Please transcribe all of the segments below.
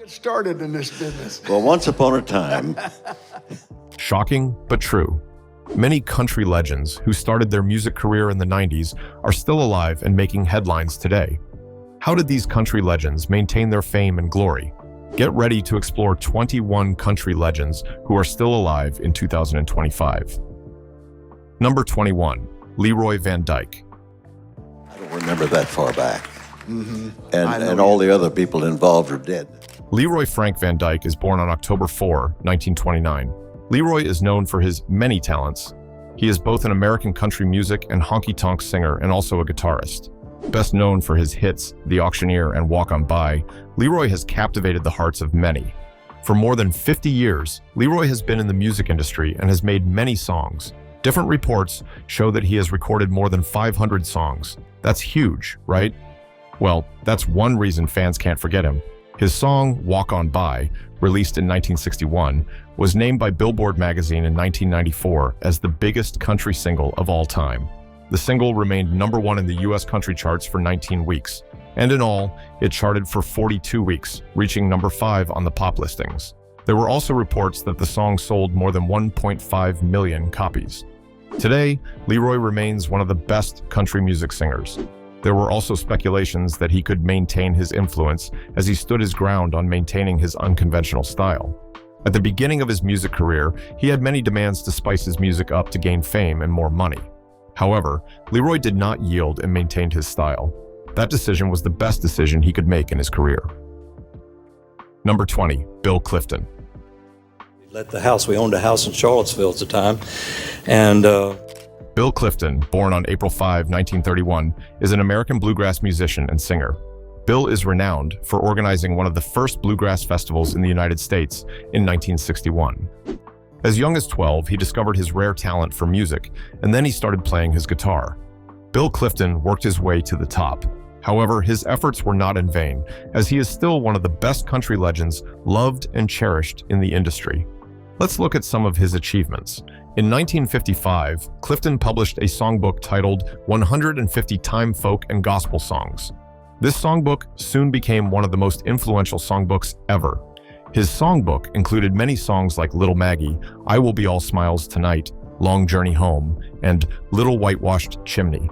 Get started in this business. Well, once upon a time. Shocking, but true. Many country legends who started their music career in the 90s are still alive and making headlines today. How did these country legends maintain their fame and glory? Get ready to explore 21 country legends who are still alive in 2025. Number 21, Leroy Van Dyke. I don't remember that far back. And all the other people involved are dead. Leroy Frank Van Dyke is born on October 4, 1929. Leroy is known for his many talents. He is both an American country music and honky-tonk singer and also a guitarist. Best known for his hits, The Auctioneer and Walk On By, Leroy has captivated the hearts of many. For more than 50 years, Leroy has been in the music industry and has made many songs. Different reports show that he has recorded more than 500 songs. That's huge, right? Well, that's one reason fans can't forget him. His song, Walk On By, released in 1961, was named by Billboard magazine in 1994 as the biggest country single of all time. The single remained #1 in the US country charts for 19 weeks, and in all, it charted for 42 weeks, reaching #5 on the pop listings. There were also reports that the song sold more than 1.5 million copies. Today, Leroy remains one of the best country music singers. There were also speculations that he could maintain his influence as he stood his ground on maintaining his unconventional style. At the beginning of his music career, he had many demands to spice his music up to gain fame and more money. However, Leroy did not yield and maintained his style. That decision was the best decision he could make in his career. Number 20, Bill Clifton. We owned a house in Charlottesville at the time, and Bill Clifton, born on April 5, 1931, is an American bluegrass musician and singer. Bill is renowned for organizing one of the first bluegrass festivals in the United States in 1961. As young as 12, he discovered his rare talent for music, and then he started playing his guitar. Bill Clifton worked his way to the top. However, his efforts were not in vain, as he is still one of the best country legends loved and cherished in the industry. Let's look at some of his achievements. In 1955, Clifton published a songbook titled 150 Time Folk and Gospel Songs. This songbook soon became one of the most influential songbooks ever. His songbook included many songs like Little Maggie, I Will Be All Smiles Tonight, Long Journey Home, and Little Whitewashed Chimney.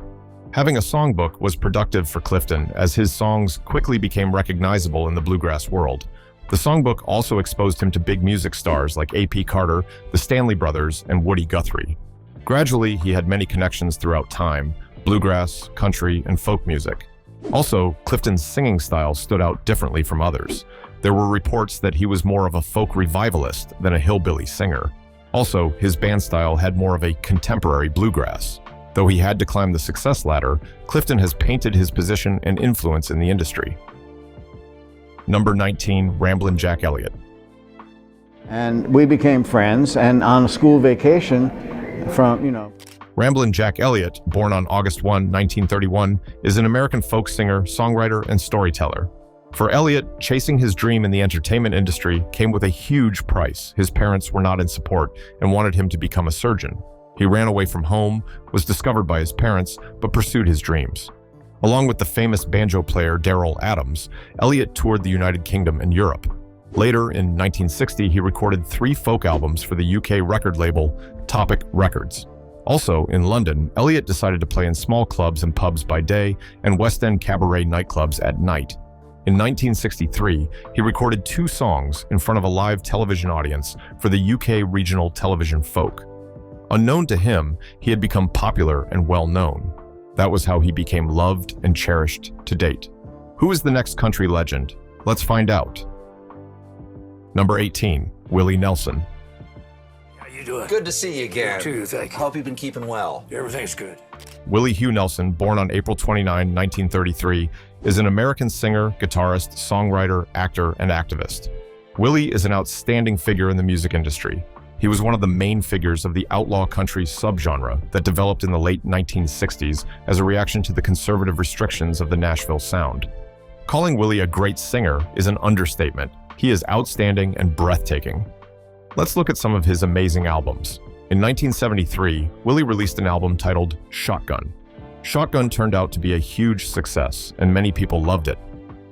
Having a songbook was productive for Clifton, as his songs quickly became recognizable in the bluegrass world. The songbook also exposed him to big music stars like A.P. Carter, the Stanley Brothers, and Woody Guthrie. Gradually, he had many connections throughout time: bluegrass, country, and folk music. Also, Clifton's singing style stood out differently from others. There were reports that he was more of a folk revivalist than a hillbilly singer. Also, his band style had more of a contemporary bluegrass. Though he had to climb the success ladder, Clifton has painted his position and influence in the industry. Number 19, Ramblin' Jack Elliot. And we became friends, and on a school vacation Ramblin' Jack Elliot, born on August 1, 1931, is an American folk singer, songwriter, and storyteller. For Elliot, chasing his dream in the entertainment industry came with a huge price. His parents were not in support and wanted him to become a surgeon. He ran away from home, was discovered by his parents, but pursued his dreams. Along with the famous banjo player Darrell Adams, Elliot toured the United Kingdom and Europe. Later, in 1960, he recorded 3 folk albums for the UK record label Topic Records. Also, in London, Elliot decided to play in small clubs and pubs by day and West End cabaret nightclubs at night. In 1963, he recorded 2 songs in front of a live television audience for the UK regional television Folk. Unknown to him, he had become popular and well-known. That was how he became loved and cherished to date. Who is the next country legend? Let's find out. Number 18, Willie Nelson. How you doing? Good to see you again. You too, thank you. Hope you've been keeping well. Everything's good. Willie Hugh Nelson, born on April 29, 1933, is an American singer, guitarist, songwriter, actor, and activist. Willie is an outstanding figure in the music industry. He was one of the main figures of the outlaw country subgenre that developed in the late 1960s as a reaction to the conservative restrictions of the Nashville sound. Calling Willie a great singer is an understatement. He is outstanding and breathtaking. Let's look at some of his amazing albums. In 1973, Willie released an album titled Shotgun. Shotgun turned out to be a huge success, and many people loved it.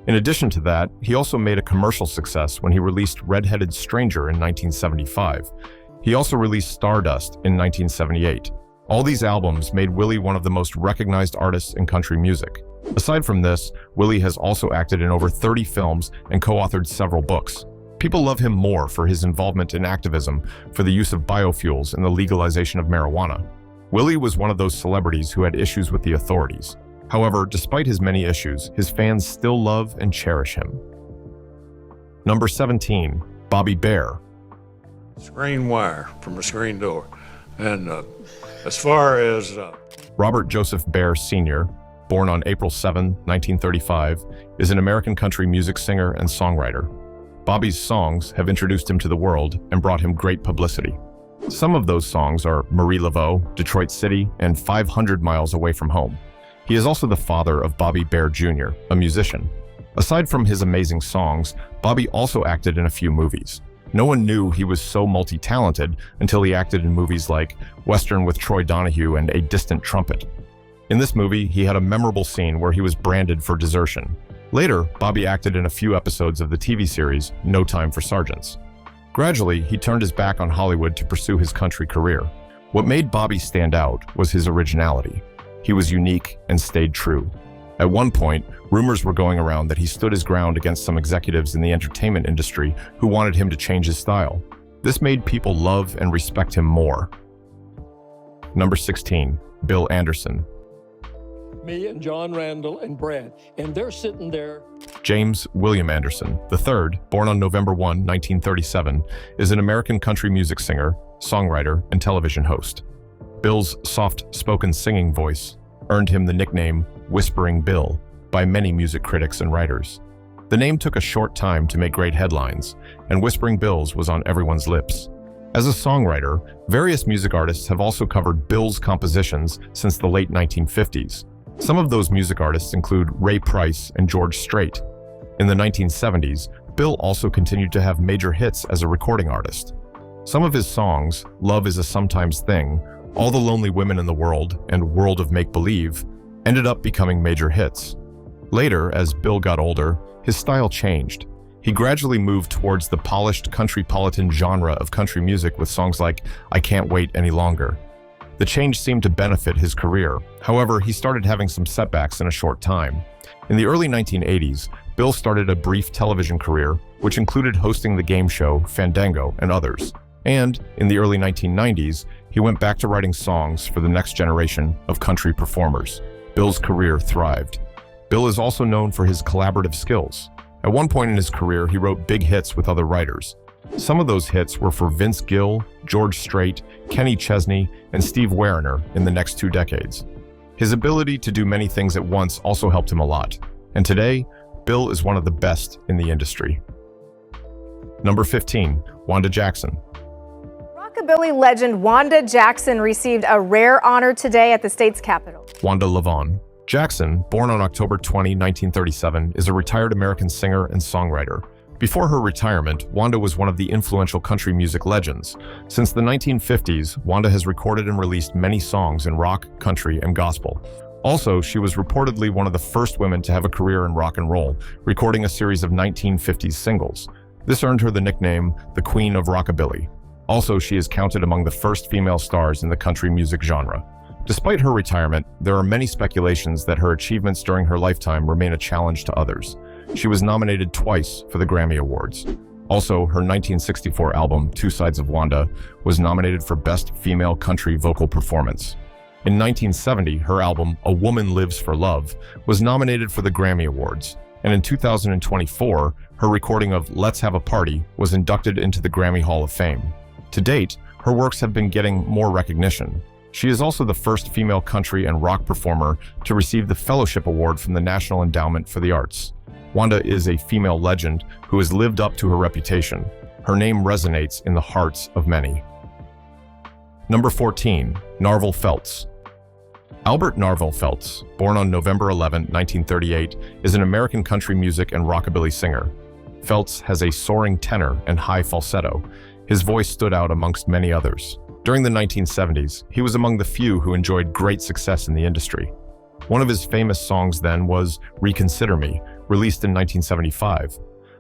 In addition to that, he also made a commercial success when he released Red-Headed Stranger in 1975. He also released Stardust in 1978. All these albums made Willie one of the most recognized artists in country music. Aside from this, Willie has also acted in over 30 films and co-authored several books. People love him more for his involvement in activism for the use of biofuels and the legalization of marijuana. Willie was one of those celebrities who had issues with the authorities. However, despite his many issues, his fans still love and cherish him. Number 17, Bobby Bare. Screen wire from a screen door. And as far as... Robert Joseph Bare Sr., born on April 7, 1935, is an American country music singer and songwriter. Bobby's songs have introduced him to the world and brought him great publicity. Some of those songs are Marie Laveau, Detroit City, and 500 Miles Away from Home. He is also the father of Bobby Bare Jr., a musician. Aside from his amazing songs, Bobby also acted in a few movies. No one knew he was so multi-talented until he acted in movies like Western with Troy Donahue and A Distant Trumpet. In this movie, he had a memorable scene where he was branded for desertion. Later, Bobby acted in a few episodes of the TV series No Time for Sergeants. Gradually, he turned his back on Hollywood to pursue his country career. What made Bobby stand out was his originality. He was unique and stayed true. At one point, rumors were going around that he stood his ground against some executives in the entertainment industry who wanted him to change his style. This made people love and respect him more. Number 16, Bill Anderson. Me and John Randall and Brad, and they're sitting there. James William Anderson III, born on November 1, 1937, is an American country music singer, songwriter, and television host. Bill's soft-spoken singing voice earned him the nickname Whispering Bill by many music critics and writers. The name took a short time to make great headlines, and Whispering Bills was on everyone's lips. As a songwriter, various music artists have also covered Bill's compositions since the late 1950s. Some of those music artists include Ray Price and George Strait. In the 1970s, Bill also continued to have major hits as a recording artist. Some of his songs, Love Is a Sometimes Thing, All the Lonely Women in the World, and World of Make-Believe, ended up becoming major hits. Later, as Bill got older, his style changed. He gradually moved towards the polished countrypolitan genre of country music with songs like I Can't Wait Any Longer. The change seemed to benefit his career. However, he started having some setbacks in a short time. In the early 1980s, Bill started a brief television career, which included hosting the game show Fandango and others. And in the early 1990s, he went back to writing songs for the next generation of country performers. Bill's career thrived. Bill is also known for his collaborative skills. At one point in his career, he wrote big hits with other writers. Some of those hits were for Vince Gill, George Strait, Kenny Chesney, and Steve Werner in the next 2 decades. His ability to do many things at once also helped him a lot. And today, Bill is one of the best in the industry. Number 15, Wanda Jackson. Rockabilly legend Wanda Jackson received a rare honor today at the state's capitol. Wanda Lavon. Jackson, born on October 20, 1937, is a retired American singer and songwriter. Before her retirement, Wanda was one of the influential country music legends. Since the 1950s, Wanda has recorded and released many songs in rock, country, and gospel. Also, she was reportedly one of the first women to have a career in rock and roll, recording a series of 1950s singles. This earned her the nickname the Queen of Rockabilly. Also, she is counted among the first female stars in the country music genre. Despite her retirement, there are many speculations that her achievements during her lifetime remain a challenge to others. She was nominated twice for the Grammy Awards. Also, her 1964 album, Two Sides of Wanda, was nominated for Best Female Country Vocal Performance. In 1970, her album, A Woman Lives for Love, was nominated for the Grammy Awards. And in 2024, her recording of Let's Have a Party was inducted into the Grammy Hall of Fame. To date, her works have been getting more recognition. She is also the first female country and rock performer to receive the Fellowship Award from the National Endowment for the Arts. Wanda is a female legend who has lived up to her reputation. Her name resonates in the hearts of many. Number 14, Narville Felts. Albert Narville Felts, born on November 11, 1938, is an American country music and rockabilly singer. Felts has a soaring tenor and high falsetto. His voice stood out amongst many others. During the 1970s, he was among the few who enjoyed great success in the industry. One of his famous songs then was Reconsider Me, released in 1975.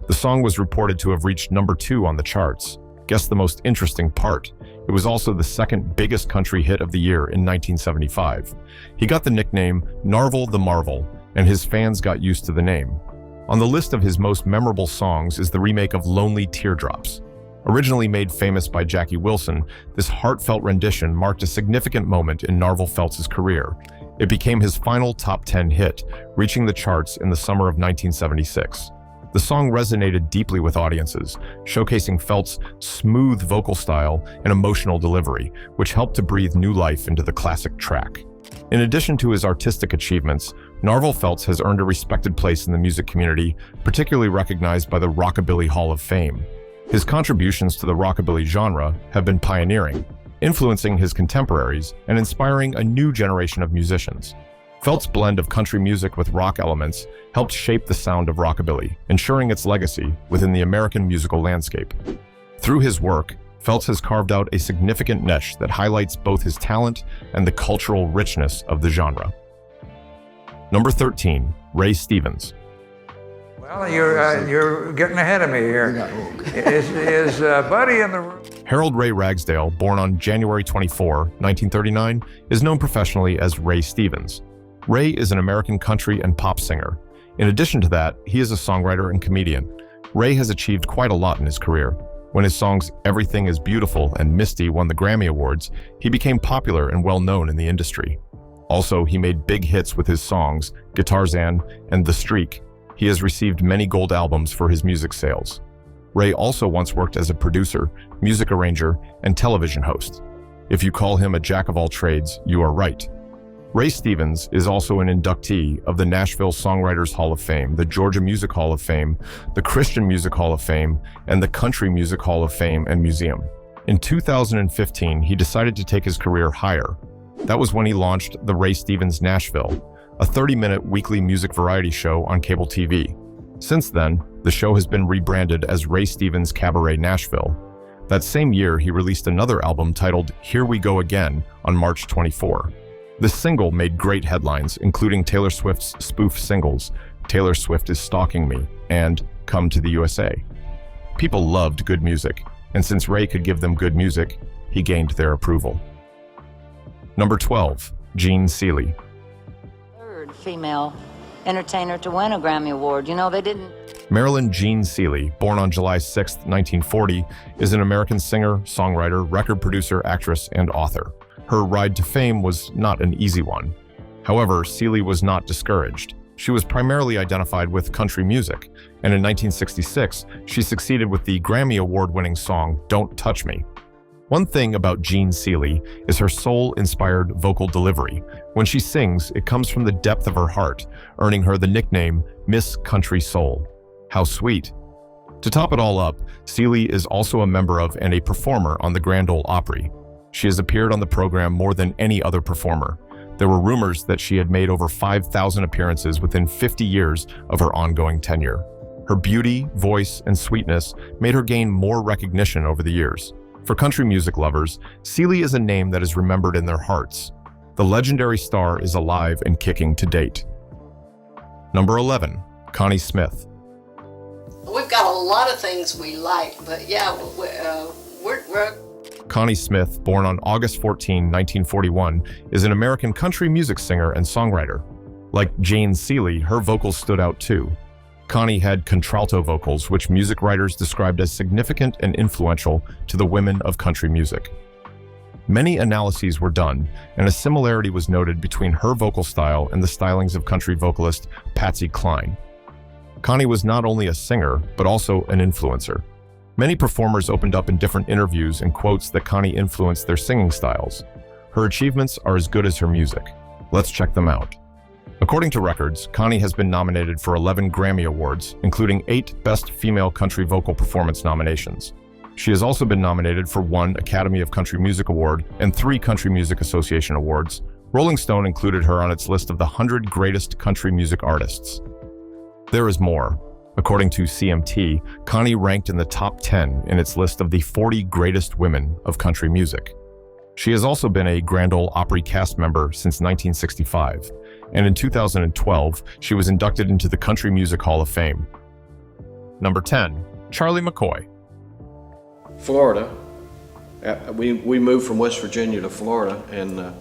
The song was reported to have reached number 2 on the charts. Guess the most interesting part. It was also the second biggest country hit of the year in 1975. He got the nickname Narville the Marvel, and his fans got used to the name. On the list of his most memorable songs is the remake of Lonely Teardrops. Originally made famous by Jackie Wilson, this heartfelt rendition marked a significant moment in Narville Felts' career. It became his final top 10 hit, reaching the charts in the summer of 1976. The song resonated deeply with audiences, showcasing Felts' smooth vocal style and emotional delivery, which helped to breathe new life into the classic track. In addition to his artistic achievements, Narville Felts has earned a respected place in the music community, particularly recognized by the Rockabilly Hall of Fame. His contributions to the rockabilly genre have been pioneering, influencing his contemporaries and inspiring a new generation of musicians. Felts' blend of country music with rock elements helped shape the sound of rockabilly, ensuring its legacy within the American musical landscape. Through his work, Felts has carved out a significant niche that highlights both his talent and the cultural richness of the genre. Number 13, Ray Stevens. Well, you're getting ahead of me here. Is Buddy in the room? Harold Ray Ragsdale, born on January 24, 1939, is known professionally as Ray Stevens. Ray is an American country and pop singer. In addition to that, he is a songwriter and comedian. Ray has achieved quite a lot in his career. When his songs Everything is Beautiful and Misty won the Grammy Awards, he became popular and well-known in the industry. Also, he made big hits with his songs Guitarzan and The Streak. He has received many gold albums for his music sales. Ray also once worked as a producer, music arranger, and television host. If you call him a jack of all trades, you are right. Ray Stevens is also an inductee of the Nashville Songwriters Hall of Fame, the Georgia Music Hall of Fame, the Christian Music Hall of Fame, and the Country Music Hall of Fame and Museum. In 2015, he decided to take his career higher. That was when he launched The Ray Stevens Nashville, a 30-minute weekly music variety show on cable TV. Since then, the show has been rebranded as Ray Stevens Cabaret Nashville. That same year, he released another album titled Here We Go Again on March 24. The single made great headlines, including Taylor Swift's spoof singles, Taylor Swift is Stalking Me, and Come to the USA. People loved good music, and since Ray could give them good music, he gained their approval. Number 12, Jean Celely. Third female entertainer to win a Grammy Award. You know, they didn't... Marilyn Jean Celely, born on July 6, 1940, is an American singer, songwriter, record producer, actress, and author. Her ride to fame was not an easy one. However, Celely was not discouraged. She was primarily identified with country music, and in 1966, she succeeded with the Grammy Award-winning song Don't Touch Me. One thing about Jean Celely is her soul-inspired vocal delivery. When she sings, it comes from the depth of her heart, earning her the nickname Miss Country Soul. How sweet. To top it all up, Celely is also a member of and a performer on the Grand Ole Opry. She has appeared on the program more than any other performer. There were rumors that she had made over 5,000 appearances within 50 years of her ongoing tenure. Her beauty, voice, and sweetness made her gain more recognition over the years. For country music lovers, Celely is a name that is remembered in their hearts. The legendary star is alive and kicking to date. Number 11, Connie Smith. We've got a lot of things we like, but yeah, we're Connie Smith, born on August 14, 1941, is an American country music singer and songwriter. Like Jean Celely, her vocals stood out too. Connie had contralto vocals, which music writers described as significant and influential to the women of country music. Many analyses were done, and a similarity was noted between her vocal style and the stylings of country vocalist Patsy Cline. Connie was not only a singer, but also an influencer. Many performers opened up in different interviews and quotes that Connie influenced their singing styles. Her achievements are as good as her music. Let's check them out. According to records, Connie has been nominated for 11 Grammy Awards, including 8 Best Female Country Vocal Performance nominations. She has also been nominated for 1 Academy of Country Music Award and 3 Country Music Association Awards. Rolling Stone included her on its list of the 100 greatest country music artists. There is more. According to CMT, Connie ranked in the top 10 in its list of the 40 greatest women of country music. She has also been a Grand Ole Opry cast member since 1965. and in 2012, she was inducted into the Country Music Hall of Fame. Number 10, Charlie McCoy. Florida. We moved from West Virginia to Florida, and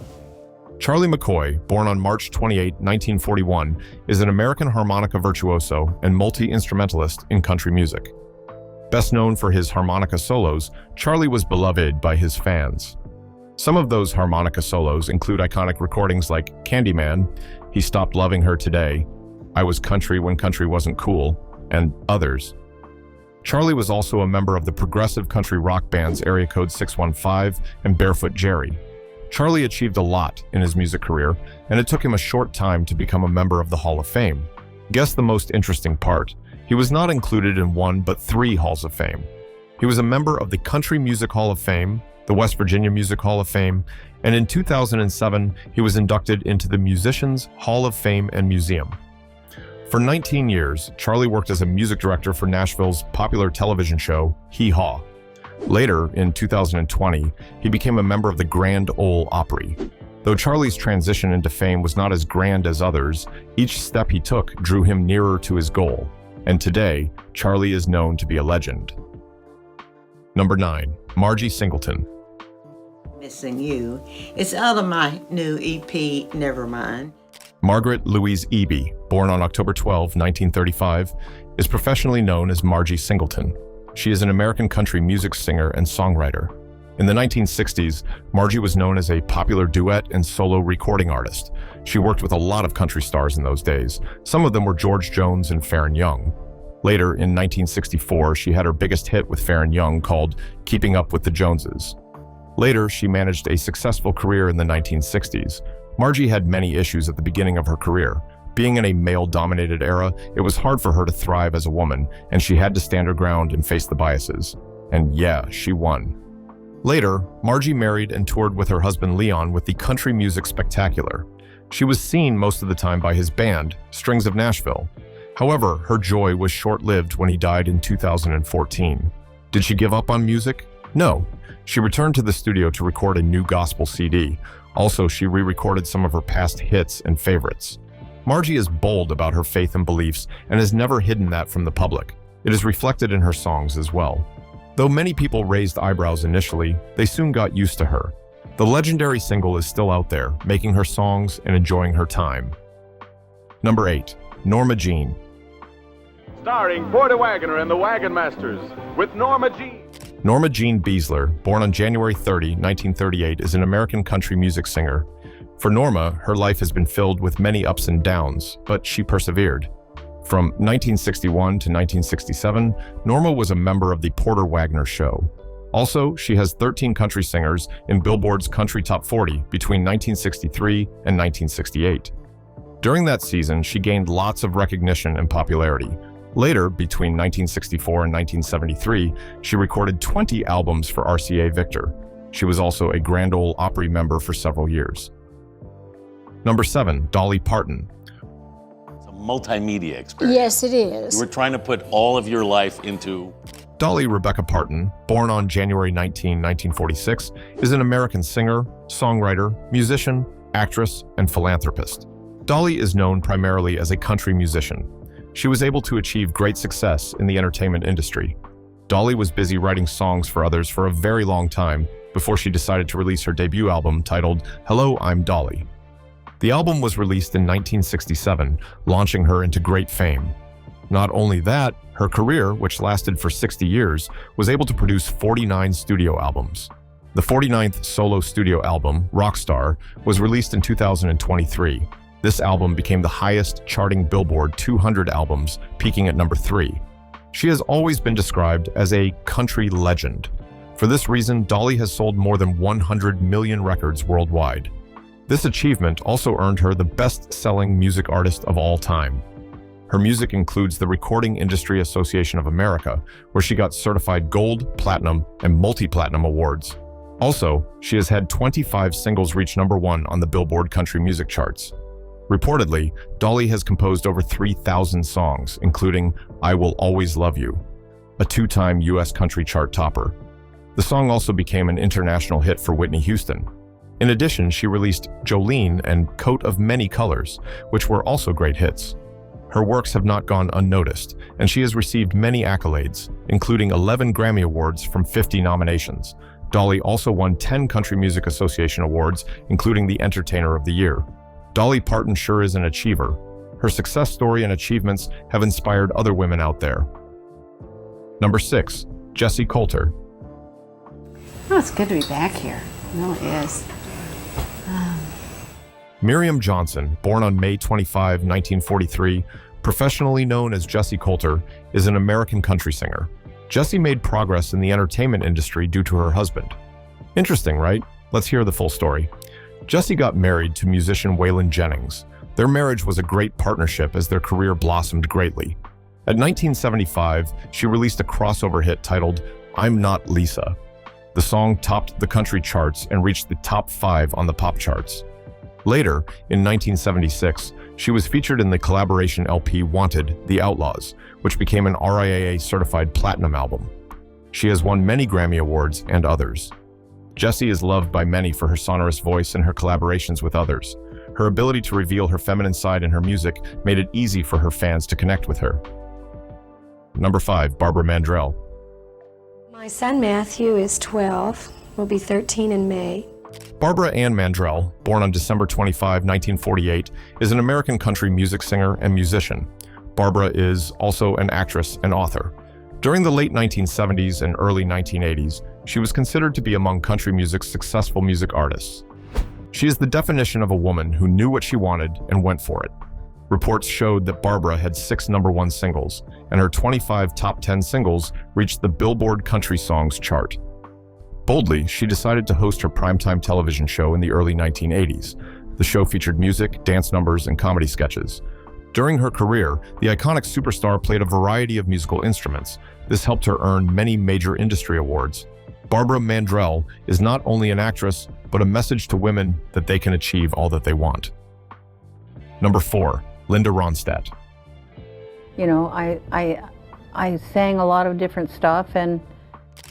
Charlie McCoy, born on March 28, 1941, is an American harmonica virtuoso and multi-instrumentalist in country music. Best known for his harmonica solos, Charlie was beloved by his fans. Some of those harmonica solos include iconic recordings like Candyman, He Stopped Loving Her Today, I Was Country When Country Wasn't Cool, and others. Charlie was also a member of the progressive country rock bands Area Code 615 and Barefoot Jerry. Charlie achieved a lot in his music career, and it took him a short time to become a member of the Hall of Fame. Guess the most interesting part. He was not included in one but 3 Halls of Fame. He was a member of the Country Music Hall of Fame, the West Virginia Music Hall of Fame, and in 2007, he was inducted into the Musicians Hall of Fame and Museum. For 19 years, Charlie worked as a music director for Nashville's popular television show, Hee Haw. Later, in 2020, he became a member of the Grand Ole Opry. Though Charlie's transition into fame was not as grand as others, each step he took drew him nearer to his goal. And today, Charlie is known to be a legend. Number 9, Margie Singleton. Missing You. It's out of my new EP, Nevermind. Margaret Louise Eby, born on October 12, 1935, is professionally known as Margie Singleton. She is an American country music singer and songwriter. In the 1960s, Margie was known as a popular duet and solo recording artist. She worked with a lot of country stars in those days. Some of them were George Jones and Farron Young. Later, in 1964, she had her biggest hit with Farron Young called Keeping Up with the Joneses. Later, she managed a successful career in the 1960s. Margie had many issues at the beginning of her career. Being in a male-dominated era, it was hard for her to thrive as a woman, and she had to stand her ground and face the biases. And yeah, she won. Later, Margie married and toured with her husband Leon with the Country Music Spectacular. She was seen most of the time by his band, Strings of Nashville. However, her joy was short-lived when he died in 2014. Did she give up on music? No. She returned to the studio to record a new gospel CD. Also, she re-recorded some of her past hits and favorites. Margie is bold about her faith and beliefs and has never hidden that from the public. It is reflected in her songs as well. Though many people raised eyebrows initially, they soon got used to her. The legendary single is still out there, making her songs and enjoying her time. Number 8, Norma Jean. Starring Porter Wagoner and the Wagon Masters, with Norma Jean. Norma Jean Beasler, born on January 30, 1938, is an American country music singer. For Norma, her life has been filled with many ups and downs, but she persevered. From 1961 to 1967, Norma was a member of the Porter Wagoner Show. Also, she has 13 country singers in Billboard's Country Top 40 between 1963 and 1968. During that season, she gained lots of recognition and popularity. Later, between 1964 and 1973, she recorded 20 albums for RCA Victor. She was also a Grand Ole Opry member for several years. Number 7, Dolly Parton. It's a multimedia experience. Yes, it is. You were trying to put all of your life into... Dolly Rebecca Parton, born on January 19, 1946, is an American singer, songwriter, musician, actress, and philanthropist. Dolly is known primarily as a country musician. She was able to achieve great success in the entertainment industry. Dolly was busy writing songs for others for a very long time before she decided to release her debut album titled Hello, I'm Dolly. The album was released in 1967, launching her into great fame. Not only that, her career, which lasted for 60 years, was able to produce 49 studio albums. The 49th solo studio album, Rockstar, was released in 2023. This album became the highest charting Billboard 200 albums, peaking at number 3. She has always been described as a country legend. For this reason, Dolly has sold more than 100 million records worldwide. This achievement also earned her the best-selling music artist of all time. Her music includes the Recording Industry Association of America, where she got certified gold, platinum, and multi-platinum awards. Also, she has had 25 singles reach number 1 on the Billboard country music charts. Reportedly, Dolly has composed over 3,000 songs, including I Will Always Love You, a 2-time U.S. country chart topper. The song also became an international hit for Whitney Houston. In addition, she released Jolene and Coat of Many Colors, which were also great hits. Her works have not gone unnoticed, and she has received many accolades, including 11 Grammy Awards from 50 nominations. Dolly also won 10 Country Music Association awards, including the Entertainer of the Year. Dolly Parton sure is an achiever. Her success story and achievements have inspired other women out there. Number 6, Jessie Coulter. Oh, it's good to be back here. No, it is. Miriam Johnson, born on May 25, 1943, professionally known as Jessie Coulter, is an American country singer. Jessie made progress in the entertainment industry due to her husband. Interesting, right? Let's hear the full story. Jessie got married to musician Waylon Jennings. Their marriage was a great partnership as their career blossomed greatly. At 1975, she released a crossover hit titled I'm Not Lisa. The song topped the country charts and reached the top 5 on the pop charts. Later, in 1976, she was featured in the collaboration LP Wanted, The Outlaws, which became an RIAA-certified platinum album. She has won many Grammy Awards and others. Jessie is loved by many for her sonorous voice and her collaborations with others. Her ability to reveal her feminine side in her music made it easy for her fans to connect with her. Number 5, Barbara Mandrel. My son Matthew is 12, will be 13 in May. Barbara Ann Mandrel, born on December 25, 1948, is an American country music singer and musician. Barbara is also an actress and author. During the late 1970s and early 1980s, she was considered to be among country music's successful music artists. She is the definition of a woman who knew what she wanted and went for it. Reports showed that Barbara had 6 #1 singles, and her 25 top 10 singles reached the Billboard Country Songs chart. Boldly, she decided to host her primetime television show in the early 1980s. The show featured music, dance numbers, and comedy sketches. During her career, the iconic superstar played a variety of musical instruments. This helped her earn many major industry awards. Barbara Mandrel is not only an actress, but a message to women that they can achieve all that they want. Number 4, Linda Ronstadt. You know, I sang a lot of different stuff, and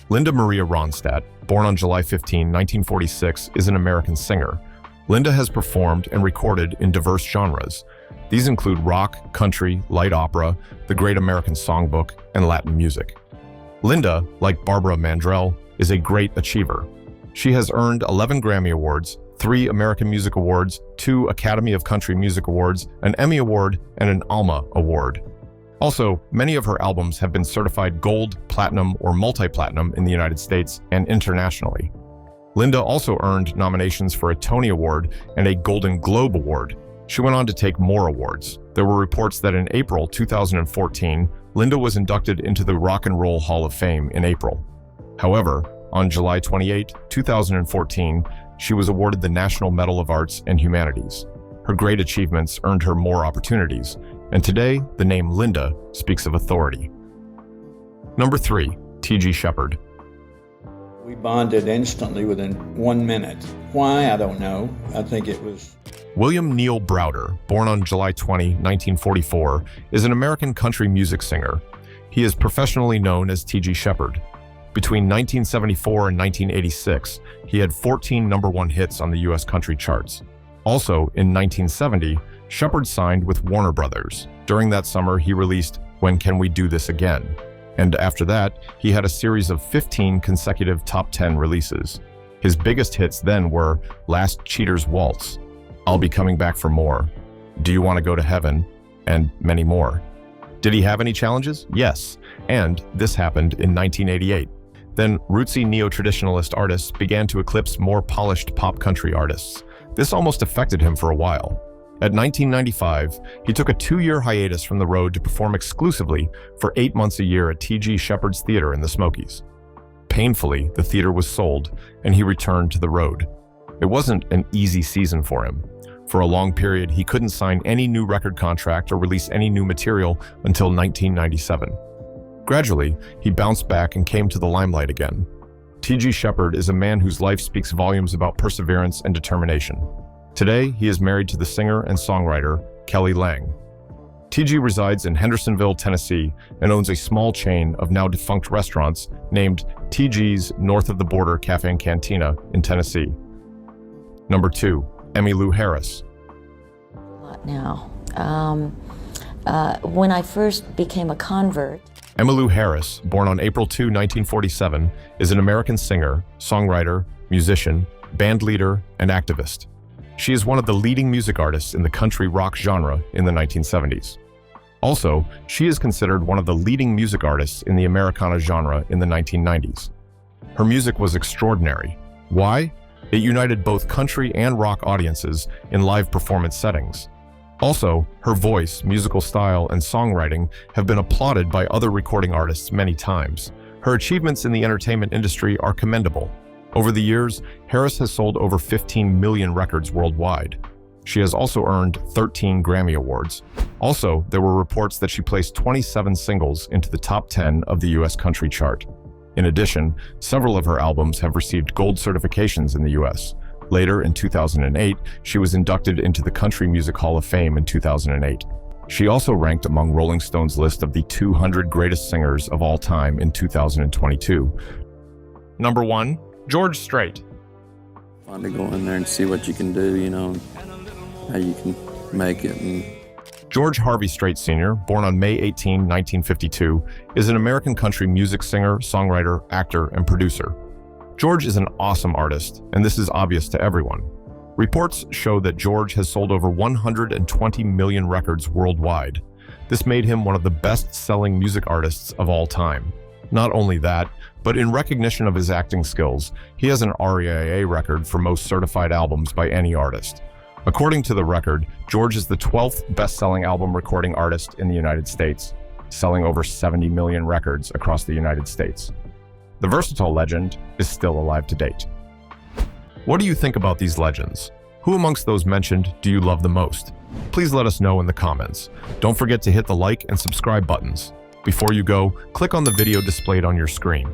Linda Maria Ronstadt, born on July 15, 1946, is an American singer. Linda has performed and recorded in diverse genres. These include rock, country, light opera, the Great American Songbook, and Latin music. Linda, like Barbara Mandrel, is a great achiever. She has earned 11 Grammy Awards, 3 American Music Awards, 2 Academy of Country Music Awards, an Emmy Award, and an ALMA Award. Also, many of her albums have been certified gold, platinum, or multi-platinum in the United States and internationally. Linda also earned nominations for a Tony Award and a Golden Globe Award. She went on to take more awards. There were reports that in April 2014, Linda was inducted into the Rock and Roll Hall of Fame in April. However, on July 28, 2014, she was awarded the National Medal of Arts and Humanities. Her great achievements earned her more opportunities, and today, the name Linda speaks of authority. Number 3, T.G. Shepard. We bonded instantly within 1 minute. Why, I don't know. I think it was... William Neal Browder, born on July 20, 1944, is an American country music singer. He is professionally known as T.G. Shepard. Between 1974 and 1986, he had 14 #1 hits on the U.S. country charts. Also, in 1970, Shepard signed with Warner Brothers. During that summer, he released When Can We Do This Again? And after that, he had a series of 15 consecutive top 10 releases. His biggest hits then were Last Cheater's Waltz, I'll Be Coming Back for More, Do You Want to Go to Heaven, and many more. Did he have any challenges? Yes, and this happened in 1988. Then rootsy neo-traditionalist artists began to eclipse more polished pop country artists. This almost affected him for a while. At 1995, he took a 2-year hiatus from the road to perform exclusively for 8 months a year at T.G. Shepard's Theater in the Smokies. Painfully, the theater was sold, and he returned to the road. It wasn't an easy season for him. For a long period, he couldn't sign any new record contract or release any new material until 1997. Gradually, he bounced back and came to the limelight again. T.G. Shepard is a man whose life speaks volumes about perseverance and determination. Today, he is married to the singer and songwriter Kelly Lang. T.G. resides in Hendersonville, Tennessee, and owns a small chain of now-defunct restaurants named T.G.'s North of the Border Cafe and Cantina in Tennessee. Number 2, Emmylou Harris. Now, when I first became a convert, Emmylou Harris, born on April 2, 1947, is an American singer, songwriter, musician, band leader, and activist. She is one of the leading music artists in the country rock genre in the 1970s. Also, she is considered one of the leading music artists in the Americana genre in the 1990s. Her music was extraordinary. Why? It united both country and rock audiences in live performance settings. Also, her voice, musical style, and songwriting have been applauded by other recording artists many times. Her achievements in the entertainment industry are commendable. Over the years, Harris has sold over 15 million records worldwide. She has also earned 13 Grammy Awards. Also, there were reports that she placed 27 singles into the top 10 of the US country chart. In addition, several of her albums have received gold certifications in the US. Later, in 2008, she was inducted into the Country Music Hall of Fame in 2008. She also ranked among Rolling Stone's list of the 200 greatest singers of all time in 2022. Number 1, George Strait. Fun to go in there and see what you can do, you know, how you can make it. George Harvey Strait Sr., born on May 18, 1952, is an American country music singer, songwriter, actor, and producer. George is an awesome artist, and this is obvious to everyone. Reports show that George has sold over 120 million records worldwide. This made him one of the best-selling music artists of all time. Not only that, but in recognition of his acting skills, he has an RIAA record for most certified albums by any artist. According to the record, George is the 12th best-selling album recording artist in the United States, selling over 70 million records across the United States. The versatile legend is still alive to date. What do you think about these legends? Who amongst those mentioned do you love the most? Please let us know in the comments. Don't forget to hit the like and subscribe buttons. Before you go, click on the video displayed on your screen.